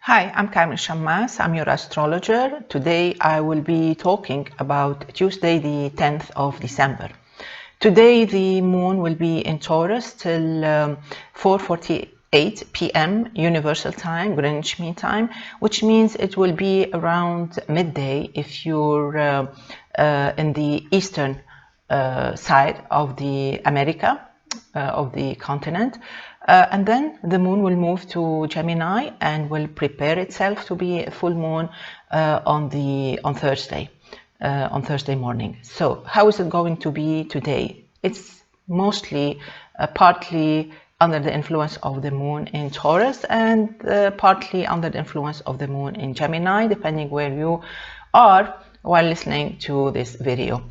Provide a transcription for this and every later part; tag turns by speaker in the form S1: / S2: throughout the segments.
S1: Hi, I'm Carmen Chammas. I'm your astrologer. Today I will be talking about Tuesday, the 10th of December. Today the moon will be in Taurus till 4:48 p.m. Universal Time, Greenwich Mean Time, which means it will be around midday if you're in the eastern side of the America, of the continent. And then the moon will move to Gemini and will prepare itself to be a full moon on Thursday morning. So how is it going to be today? It's mostly partly under the influence of the moon in Taurus and partly under the influence of the moon in Gemini, depending where you are while listening to this video.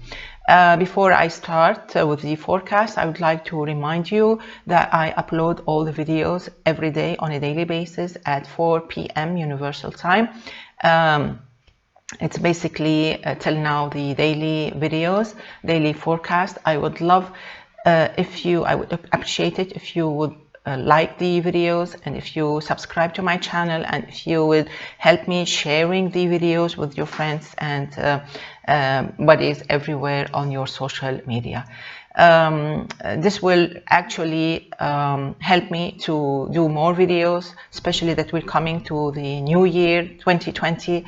S1: Before I start with the forecast, I would like to remind you that I upload all the videos every day on a daily basis at 4 p.m. Universal Time. It's basically till now the daily videos, daily forecast. I would love I would appreciate it if you would like the videos and if you subscribe to my channel and if you would help me sharing the videos with your friends and buddies everywhere on your social media. This will actually help me to do more videos, especially that we're coming to the new year 2020.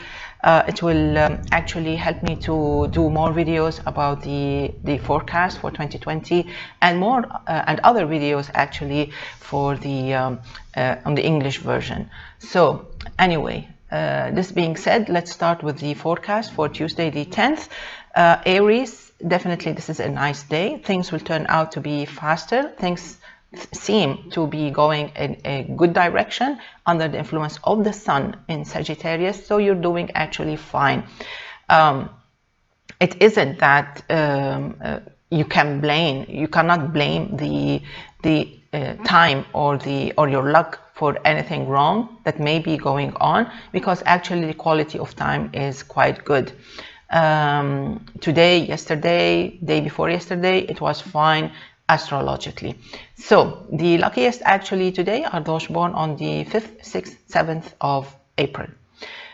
S1: It will actually help me to do more videos about the forecast for 2020 and more and other videos actually for the on the English version. So anyway, this being said, let's start with the forecast for Tuesday the 10th. Aries, definitely this is a nice day. Things will turn out to be faster. Things seem to be going in a good direction under the influence of the sun in Sagittarius, so you're doing actually fine. It isn't that you cannot blame the time or your luck for anything wrong that may be going on, because actually the quality of time is quite good. Today, yesterday, day before yesterday, it was fine astrologically. So the luckiest actually today are those born on the 5th, 6th, 7th of April.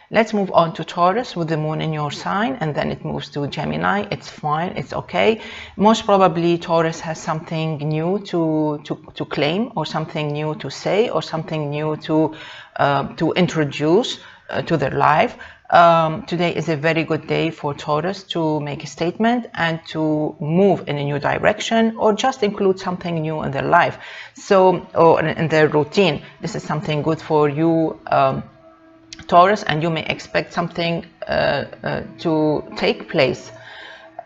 S1: Let's move on to Taurus with the moon in your sign, and then it moves to Gemini. It's fine, it's okay. Most probably Taurus has something new to claim, or something new to say, or something new to introduce to their life. Today is a very good day for Taurus to make a statement and to move in a new direction, or just include something new in their life, or in their routine. This is something good for you, Taurus, and you may expect something to take place,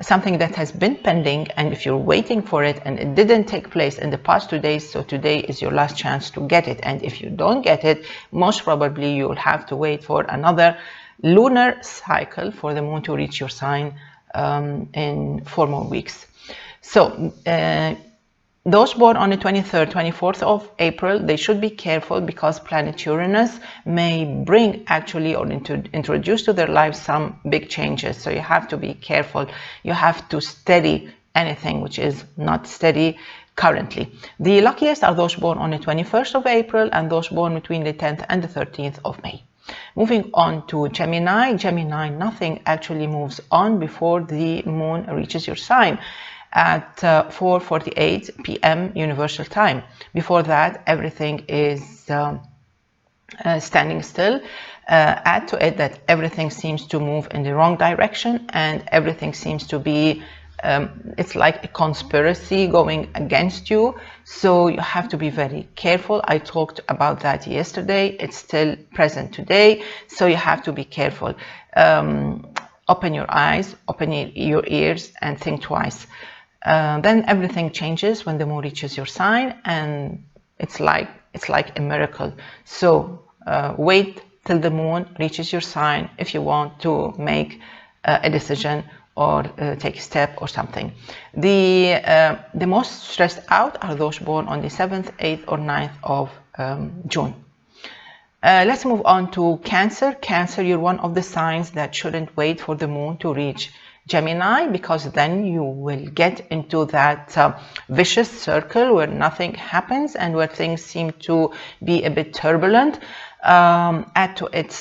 S1: something that has been pending, and if you're waiting for it and it didn't take place in the past 2 days, so today is your last chance to get it. And if you don't get it, most probably you'll have to wait for another lunar cycle for the moon to reach your sign in 4 more weeks. So those born on the 23rd, 24th of April, they should be careful, because planet Uranus may bring actually or introduce to their lives some big changes. So you have to be careful. You have to steady anything which is not steady currently. The luckiest are those born on the 21st of April and those born between the 10th and the 13th of May. Moving on to Gemini. Gemini, nothing actually moves on before the moon reaches your sign at 4:48 p.m. Universal Time. Before that, everything is standing still. Add to it that everything seems to move in the wrong direction, and everything seems to be it's like a conspiracy going against you. So you have to be very careful. I talked about that yesterday. It's still present today, so you have to be careful. Open your eyes, open your ears, and think twice. Then everything changes when the moon reaches your sign, and it's like a miracle. So wait till the moon reaches your sign if you want to make a decision or take a step or something. The most stressed out are those born on the 7th, 8th, or 9th of June. Let's move on to Cancer. Cancer, you're one of the signs that shouldn't wait for the moon to reach Gemini, because then you will get into that vicious circle where nothing happens and where things seem to be a bit turbulent. Add to it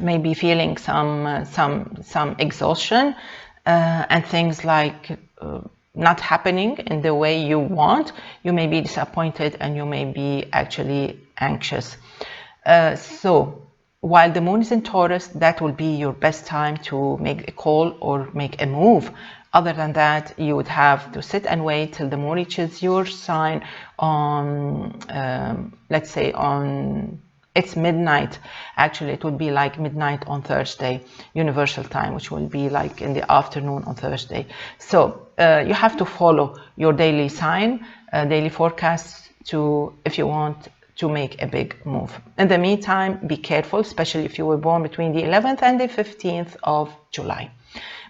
S1: maybe feeling some exhaustion and things like not happening in the way you want. You may be disappointed and you may be actually anxious. So while the moon is in Taurus, that will be your best time to make a call or make a move. Other than that, you would have to sit and wait till the moon reaches your sign on, let's say on, it's midnight. Actually, it would be like midnight on Thursday, universal time, which will be like in the afternoon on Thursday. So you have to follow your daily sign, daily forecast if you want to make a big move. In the meantime, be careful, especially if you were born between the 11th and the 15th of July.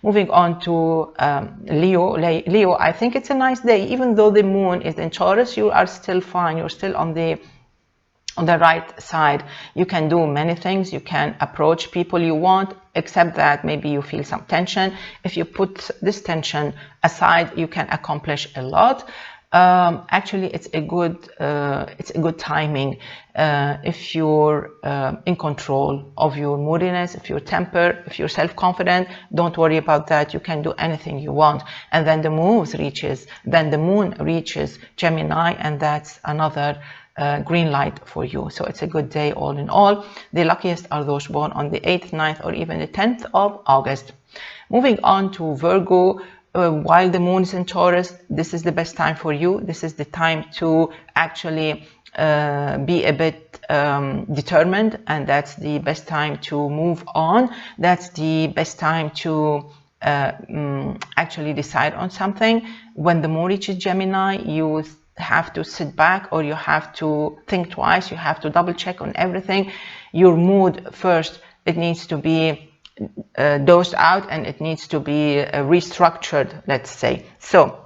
S1: Moving on to Leo. Leo, I think it's a nice day. Even though the moon is in Taurus, you are still fine. You're still on the right side. You can do many things. You can approach people you want, except that maybe you feel some tension. If you put this tension aside, you can accomplish a lot. Actually, it's a good timing if you're in control of your moodiness, if your temper, if you're self-confident. Don't worry about that. You can do anything you want. And then the moon reaches Gemini, and that's another green light for you. So it's a good day all in all. The luckiest are those born on the 8th, 9th, or even the 10th of August. Moving on to Virgo. While the moon is in Taurus, this is the best time for you. This is the time to actually be a bit determined, and that's the best time to move on. That's the best time to actually decide on something. When the moon reaches Gemini, you have to sit back, or you have to think twice. You have to double check on everything. Your mood first, it needs to be dosed out, and it needs to be restructured, let's say. So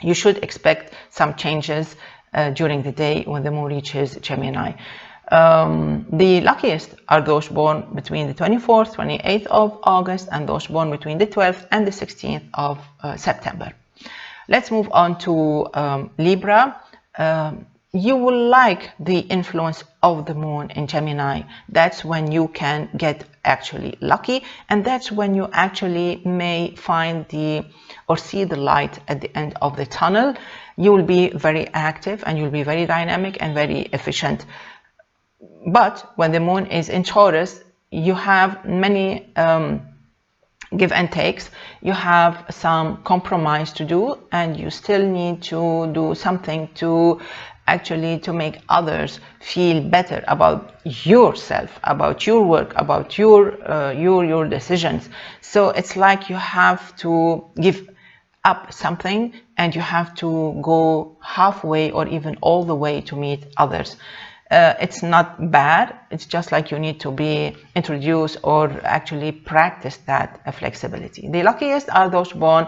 S1: you should expect some changes during the day when the moon reaches Gemini. The luckiest are those born between the 24th, 28th of August, and those born between the 12th and the 16th of September. Let's move on to Libra. You will like the influence of the moon in Gemini. That's when you can get actually lucky, and that's when you actually may find or see the light at the end of the tunnel. You will be very active, and you'll be very dynamic and very efficient. But when the moon is in Taurus, you have many give and takes. You have some compromise to do, and you still need to do something to make others feel better about yourself, about your work, about your decisions. So it's like you have to give up something, and you have to go halfway or even all the way to meet others. It's not bad. It's just like you need to be introduced or actually practice that flexibility. The luckiest are those born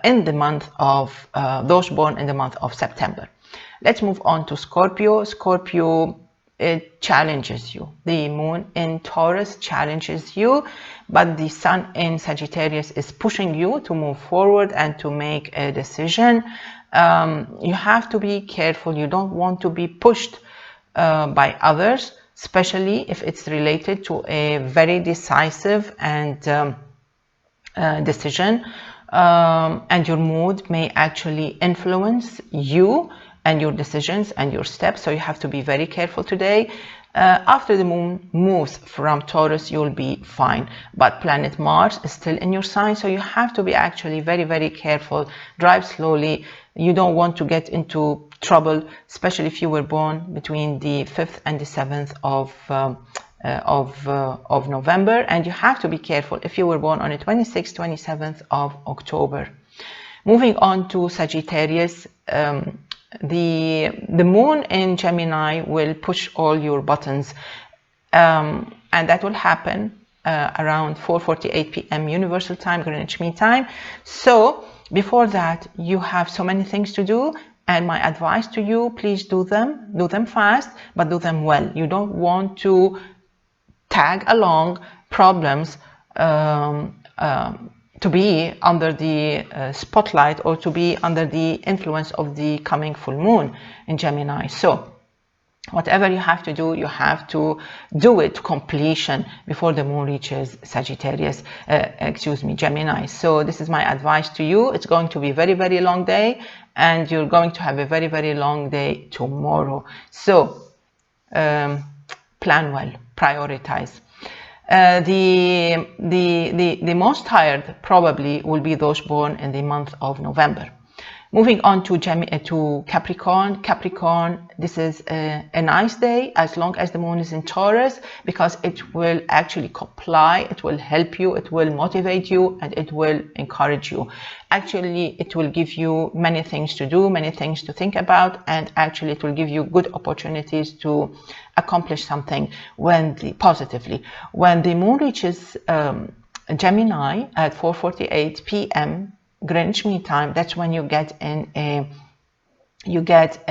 S1: in the month of September. Let's move on to Scorpio. Scorpio, it challenges you. The moon in Taurus challenges you, but the sun in Sagittarius is pushing you to move forward and to make a decision. You have to be careful. You don't want to be pushed by others, especially if it's related to a very decisive and decision. And your mood may actually influence you and your decisions and your steps, so you have to be very careful today. After the moon moves from Taurus, you'll be fine, but planet Mars is still in your sign, so you have to be actually very, very careful. Drive slowly. You don't want to get into trouble, especially if you were born between the 5th and the 7th of November, and you have to be careful if you were born on the 26th, 27th of October. Moving on to Sagittarius. The moon in Gemini will push all your buttons, and that will happen around 4:48 p.m. Universal Time, Greenwich Mean Time. So before that, you have so many things to do, and my advice to you, please do them fast, but do them well. You don't want to tag along problems to be under the spotlight, or to be under the influence of the coming full moon in Gemini. So Whatever you have to do, you have to do it to completion before the moon reaches Sagittarius, Gemini. So this is my advice to you. It's going to be a very, very long day, and you're going to have a very, very long day tomorrow. So plan well, prioritize. The most tired probably will be those born in the month of November. Moving on to Capricorn. Capricorn, this is a nice day as long as the moon is in Taurus, because it will actually comply, it will help you, it will motivate you, and it will encourage you. Actually, it will give you many things to do, many things to think about, and actually it will give you good opportunities to accomplish something positively. When the moon reaches Gemini at 4:48 p.m. Greenwich Mean Time, that's when you get a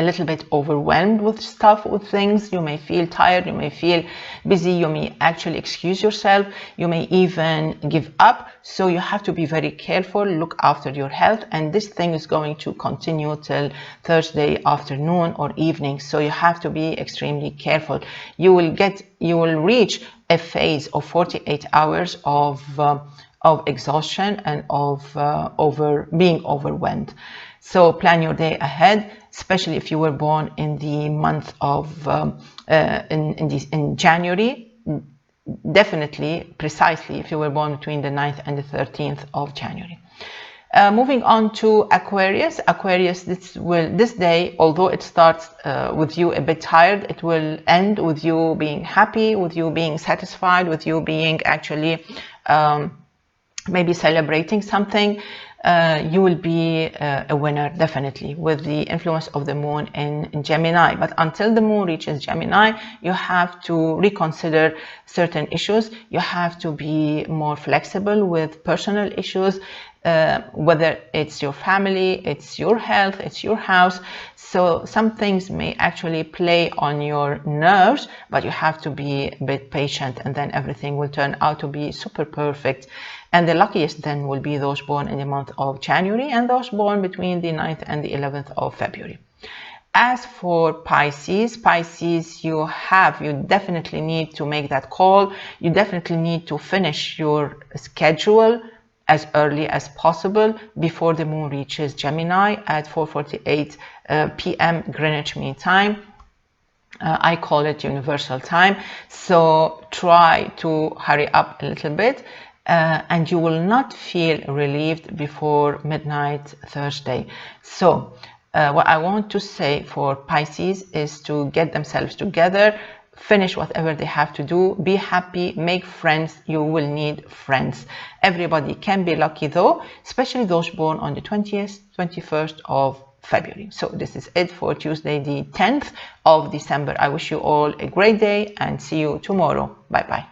S1: little bit overwhelmed with stuff, with things. You may feel tired, you may feel busy, you may actually excuse yourself, you may even give up. So you have to be very careful, look after your health, and this thing is going to continue till Thursday afternoon or evening. So you have to be extremely careful. You will reach a phase of 48 hours of exhaustion and of being overwhelmed. So plan your day ahead, especially if you were born in the month of in January. Definitely, precisely, if you were born between the 9th and the 13th of January. Moving on to Aquarius. Aquarius, this day, although it starts with you a bit tired, it will end with you being happy, with you being satisfied, with you being actually maybe celebrating something. You will be a winner, definitely, with the influence of the moon in Gemini. But until the moon reaches Gemini, you have to reconsider certain issues. You have to be more flexible with personal issues, whether it's your family, it's your health, it's your house. So some things may actually play on your nerves, but you have to be a bit patient, and then everything will turn out to be super perfect. And the luckiest then will be those born in the month of January and those born between the 9th and the 11th of February. As for Pisces, you definitely need to make that call. You definitely need to finish your schedule as early as possible before the moon reaches Gemini at 4:48 p.m. Greenwich Mean Time. I call it universal time. So try to hurry up a little bit. And you will not feel relieved before midnight Thursday. So what I want to say for Pisces is to get themselves together, finish whatever they have to do, be happy, make friends. You will need friends. Everybody can be lucky though, especially those born on the 20th, 21st of February. So this is it for Tuesday, the 10th of December. I wish you all a great day and see you tomorrow. Bye bye.